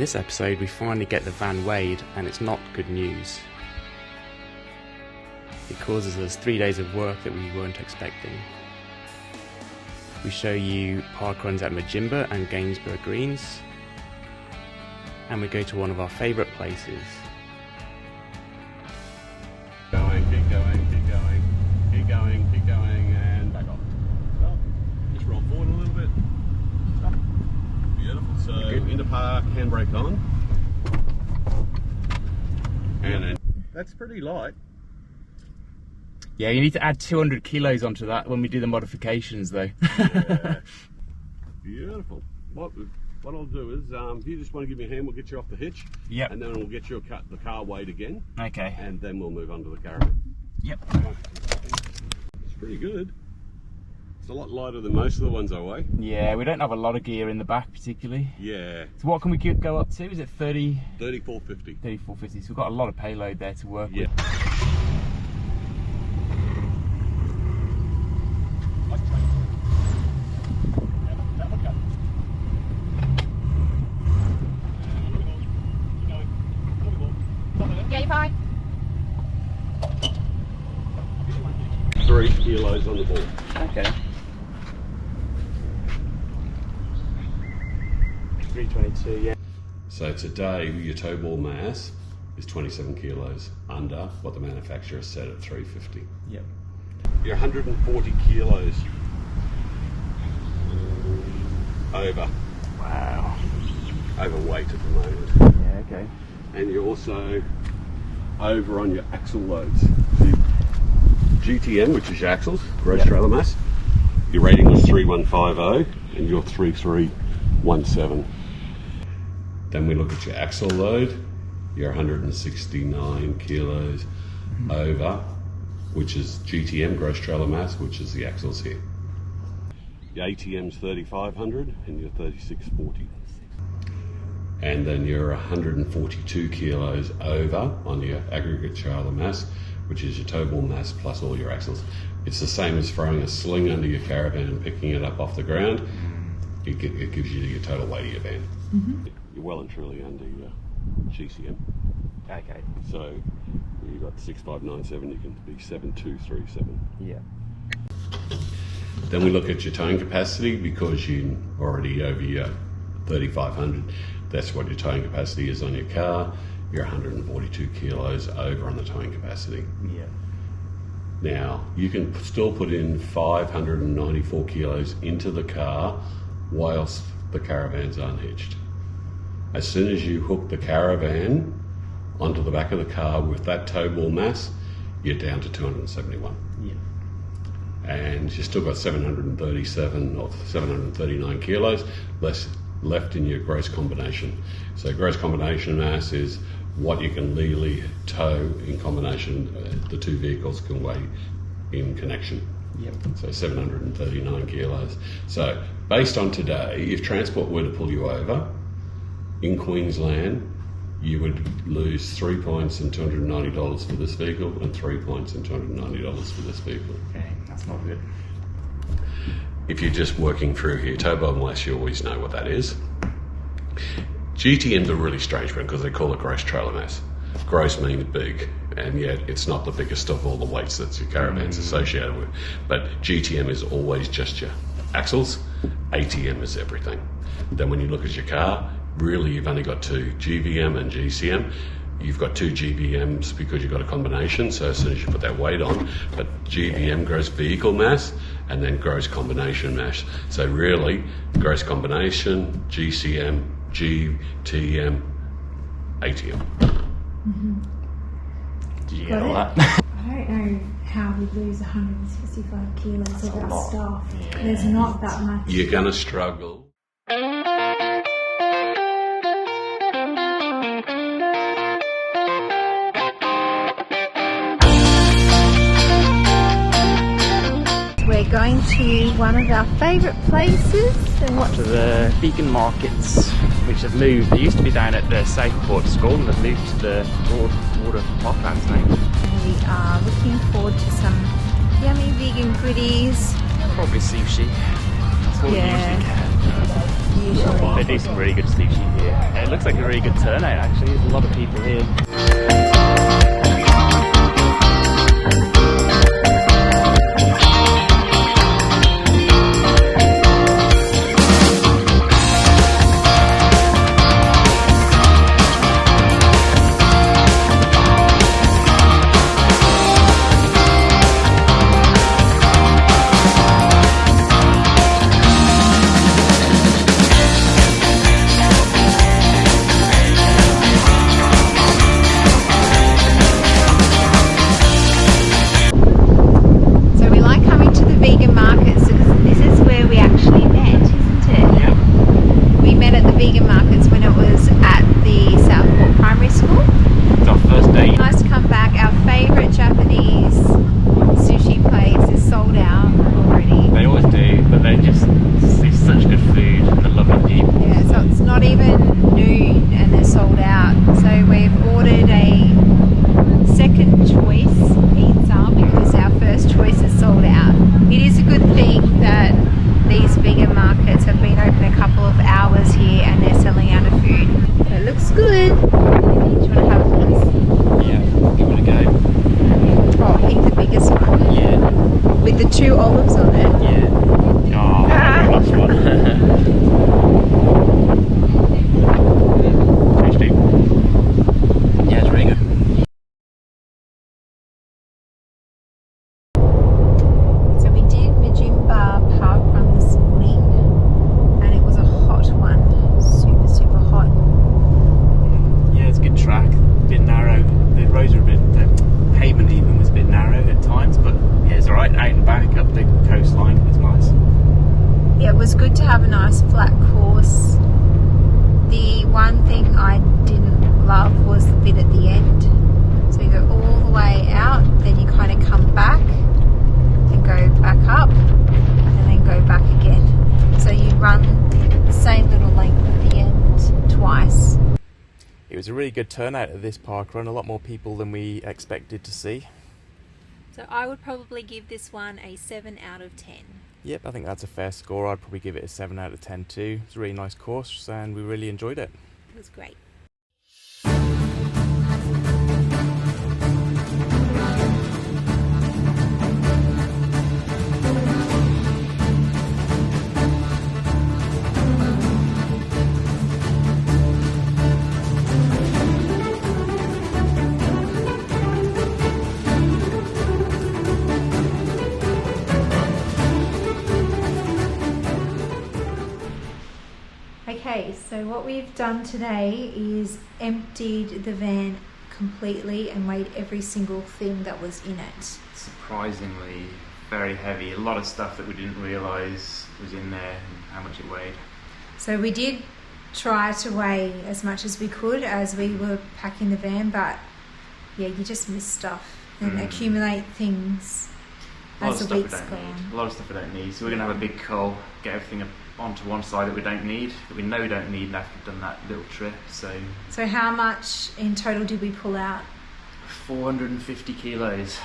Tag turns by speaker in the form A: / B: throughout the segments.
A: this episode we finally get the van weighed, and it's not good news. It causes us 3 days of work that we weren't expecting. We show you parkruns at Majimba and Gainsborough Greens, and we go to one of our favourite places.
B: Going, keep going, keep going, keep going, keep going, and back off. Stop. Just roll forward a little bit. Stop. Beautiful. So into park, handbrake on. And that's pretty light.
A: Yeah, you need to add 200 kilos onto that when we do the modifications though.
B: Yeah. Beautiful. What I'll do is, if you just want to give me a hand, we'll get you off the hitch.
A: Yep.
B: And then we'll get you the car weighed again.
A: Okay.
B: And then we'll move on to the Caravan.
A: Yep.
B: It's pretty good. It's a lot lighter than most of the ones I weigh.
A: Yeah, we don't have a lot of gear in the back particularly.
B: Yeah.
A: So what can we go up to? Is it 30?
B: 3450.
A: 3450. So we've got a lot of payload there to work with.
C: Yeah, you're fine.
B: 3 kilos on the ball.
A: Okay. 322, yeah.
B: So today your tow ball mass is 27 kilos under what the manufacturer set at 350.
A: Yep.
B: You're 140 kilos over.
A: Wow.
B: Overweight at the moment.
A: Yeah, okay.
B: And you're also over on your axle loads. The GTM, which is your axles, gross trailer mass, your rating was 3150 and you're 3317. Then we look at your axle load, you're 169 kilos over, which is GTM, gross trailer mass, which is the axles here. Your ATM's 3500 and you're 3640. And then you're 142 kilos over on your aggregate trailer mass, which is your tow ball mass plus all your axles. It's the same as throwing a sling under your Caravan and picking it up off the ground. It gives you your total weight of your van. Mm-hmm. You're well and truly under your GCM.
A: Okay.
B: So you've got 6597, you can be 7237.
A: Yeah.
B: Then we look at your towing capacity because you're already over your 3500. That's what your towing capacity is on your car. You're 142 kilos over on the towing capacity.
A: Yeah.
B: Now, you can still put in 594 kilos into the car whilst the Caravan's unhitched. As soon as you hook the Caravan onto the back of the car with that tow ball mass, you're down to 271.
A: Yeah.
B: And you've still got 737 or 739 kilos left in your gross combination. So gross combination mass is what you can legally tow in combination. The two vehicles can weigh in connection.
A: Yep.
B: So 739 kilos. So based on today, if transport were to pull you over in Queensland, you would lose 3 points and $290 for this vehicle and 3 points and $290 for this vehicle.
A: Okay, that's not good.
B: If you're just working through your tow ball mass, you always know what that is. GTM's a really strange one because they call it gross trailer mass. Gross means big, and yet it's not the biggest of all the weights that your Caravan's associated with. But GTM is always just your axles, ATM is everything. Then when you look at your car, really you've only got 2, GVM and GCM. You've got 2 GVMs because you've got a combination, so as soon as you put that weight on, but GVM, gross vehicle mass, and then gross combination mass. So really, gross combination, GCM, GTM, ATM.
C: Mm-hmm.
A: Did you get all that?
C: I don't know how we lose 165 kilos of our stuff. Yeah. There's not that much.
B: You're going to struggle.
C: We're going to one of our favourite places. And what?
A: To the vegan markets, which have moved. They used to be down at the Southport School, and they've moved to the Broadwater Parklands now.
C: We are looking forward to some yummy vegan goodies.
A: Probably sushi. That's all we usually get.
C: usually.
A: They do some really good sushi here. And it looks like a really good turnout actually. There's a lot of people here.
C: Two olives on it.
A: Yeah. Oh, that's one. Tasty. Yeah, it's really good.
C: So we did Majimba Parkrun this morning, and it was a hot one. Super, super hot.
A: Yeah, it's a good track. A bit narrow. The roads are a bit, the pavement even was a bit narrow at times, but yeah, it's alright. Out and back up the coastline. It's nice.
C: Yeah, it was good to have a nice flat course. The one thing I didn't love was the bit at the end. So you go all the way out, then you kind of come back and go back up and then go back again. So you run the same little length at the end twice.
A: It was a really good turnout at this parkrun. A lot more people than we expected to see.
D: So I would probably give this one a 7 out of 10.
A: Yep, I think that's a fair score. I'd probably give it a 7 out of 10 too. It's a really nice course and we really enjoyed it.
D: It was great.
C: Okay, so what we've done today is emptied the van completely and weighed every single thing that was in it.
A: Surprisingly very heavy. A lot of stuff that we didn't realise was in there and how much it weighed.
C: So we did try to weigh as much as we could as we were packing the van, but yeah, you just miss stuff and accumulate things as the weeks go on.
A: A lot of stuff we don't need. So we're going to have a big cull, get everything onto one side that we don't need, that we know we don't need after we've done that little trip. So
C: how much in total did we pull out?
A: 450 kilos.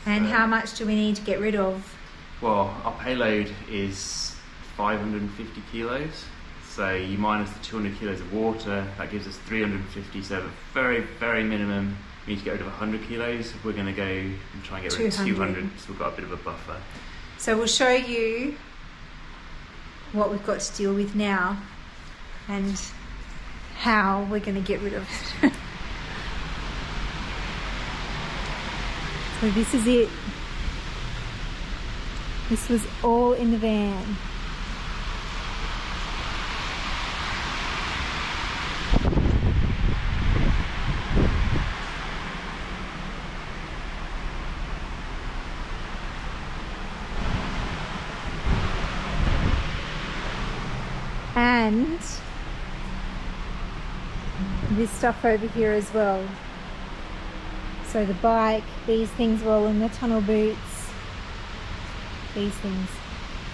C: And how much do we need to get rid of?
A: Well, our payload is 550 kilos. So you minus the 200 kilos of water, that gives us 350. So the very, very minimum, we need to get rid of 100 kilos. We're going to go and try and get rid of 200. So we've got a bit of a buffer.
C: So we'll show you what we've got to deal with now and how we're going to get rid of it. So this is it. This was all in the van. And this stuff over here as well. So the bike, these things were all in the tunnel boots, these things.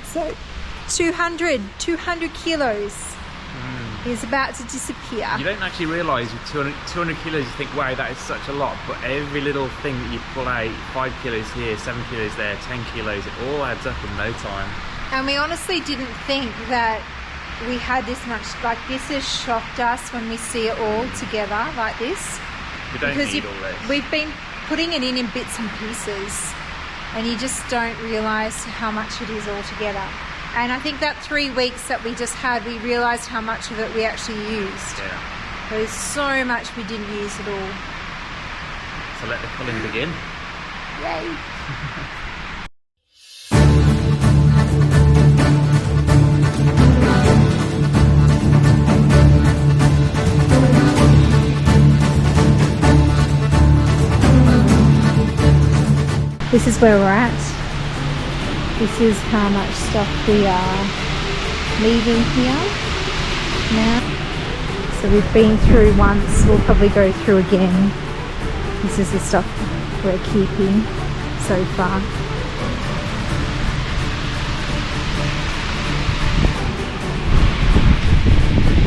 C: So 200 kilos is about to disappear.
A: You don't actually realise with 200 kilos, you think, wow, that is such a lot, but every little thing that you pull out, 5 kilos here, 7 kilos there, 10 kilos, it all adds up in no time.
C: And we honestly didn't think that we had this much, like this has shocked us when we see it all together like this.
A: We don't need all this.
C: We've been putting it in bits and pieces and you just don't realise how much it is all together. And I think that 3 weeks that we just had, we realised how much of it we actually used.
A: Yeah.
C: There's so much we didn't use at all.
A: So let the culling begin.
C: Yay! This is where we're at. This is how much stuff we are leaving here now. So we've been through once, we'll probably go through again. This is the stuff we're keeping so far.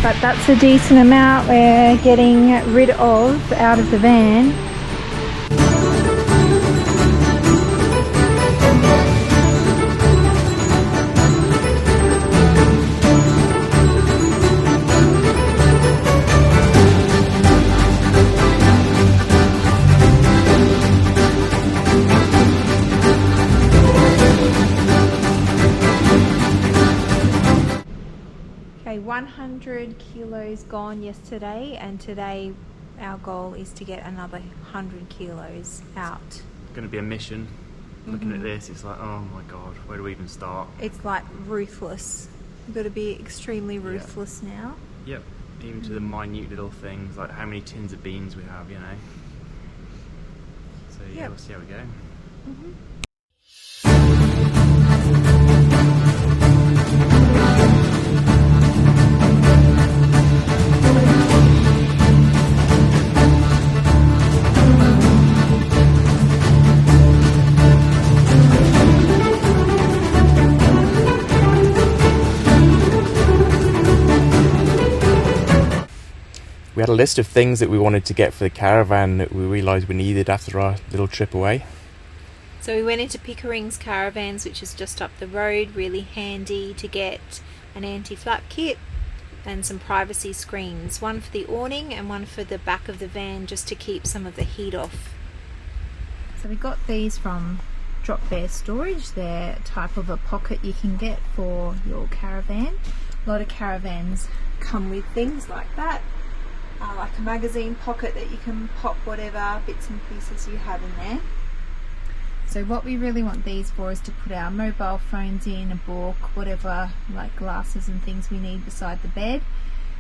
C: But that's a decent amount we're getting rid of out of the van. Okay, 100 kilos gone yesterday, and today our goal is to get another 100 kilos out.
A: It's going to be a mission. Looking at this, it's like, oh my god, where do we even start?
C: It's like ruthless. We've got to be extremely ruthless now.
A: Yep, even to the minute little things, like how many tins of beans we have, you know. So yeah, we'll see how we go. We had a list of things that we wanted to get for the caravan that we realised we needed after our little trip away.
D: So we went into Pickering's Caravans, which is just up the road, really handy to get an anti-flap kit and some privacy screens, one for the awning and one for the back of the van, just to keep some of the heat off.
C: So we got these from Drop Bear Storage. They're a type of a pocket you can get for your caravan. A lot of caravans come with things like that. Like a magazine pocket that you can pop whatever bits and pieces you have in there. So what we really want these for is to put our mobile phones in, a book, whatever, like glasses and things we need beside the bed.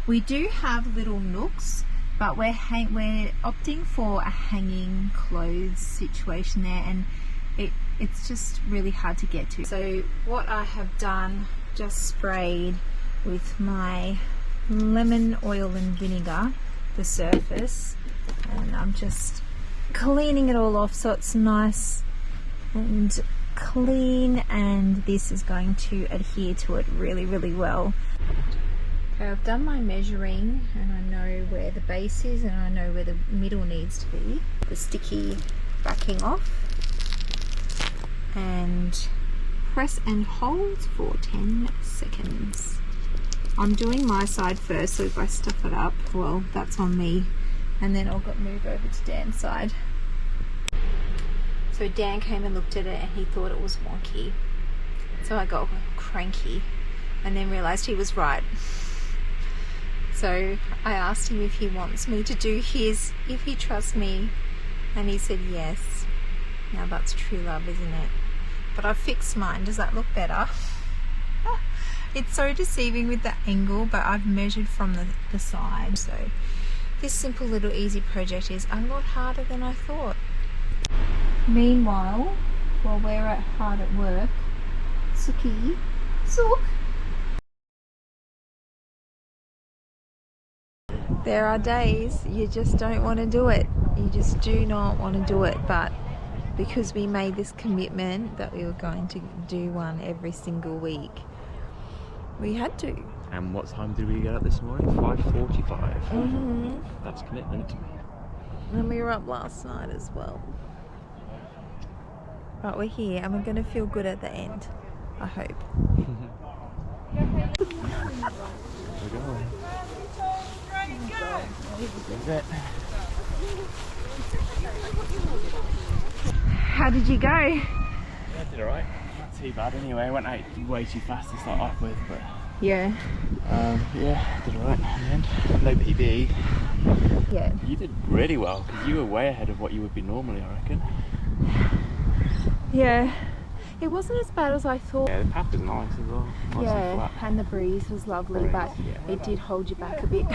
C: We do have little nooks, but we're opting for a hanging clothes situation there, and it's just really hard to get to. So what I have done, just sprayed with my lemon oil and vinegar the surface, and I'm just cleaning it all off so it's nice and clean, and this is going to adhere to it really, really well. Okay, I've done my measuring and I know where the base is and I know where the middle needs to be. The sticky backing off, and press and hold for 10 seconds. I'm doing my side first, so if I stuff it up, well, that's on me, and then I'll move over to Dan's side. So Dan came and looked at it and he thought it was wonky, so I got cranky and then realised he was right. So I asked him if he wants me to do his, if he trusts me, and he said yes. Now that's true love, isn't it? But I've fixed mine. Does that look better? It's so deceiving with the angle, but I've measured from the side. So this simple little easy project is a lot harder than I thought. Meanwhile, while we're hard at work, Sookie, Sook. There are days you just don't want to do it. You just do not want to do it, but because we made this commitment that we were going to do one every single week, we had to.
A: And what time did we get up this morning? 5:45. That's commitment.
C: And we were up last night as well. But we're here and we're going to feel good at the end, I hope.
A: We're going. This is it.
C: How did you go?
A: Yeah, I did alright. Not too bad anyway. I went out way too fast to start off with, but
C: Yeah.
A: yeah, I did alright in the end. No PB.
C: Yeah.
A: You did really well because you were way ahead of what you would be normally, I reckon.
C: Yeah. It wasn't as bad as I thought.
A: Yeah, the path was nice as well. Nice and
C: Yeah,
A: flat.
C: and the breeze was lovely,
A: Breeze,
C: but
A: yeah.
C: it did hold you back a bit.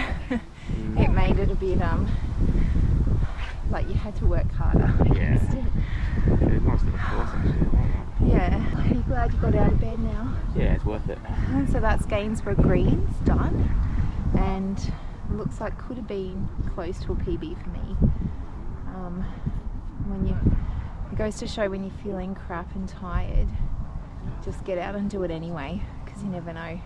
C: It made it a bit like you had to work harder.
A: Yeah. It was a nice little course actually. I like that.
C: Yeah. Are you glad you got out of bed now?
A: Yeah, it's worth it.
C: And so that's Gainsborough Greens done, and looks like could have been close to a PB for me. It goes to show when you're feeling crap and tired, just get out and do it anyway, because you never know.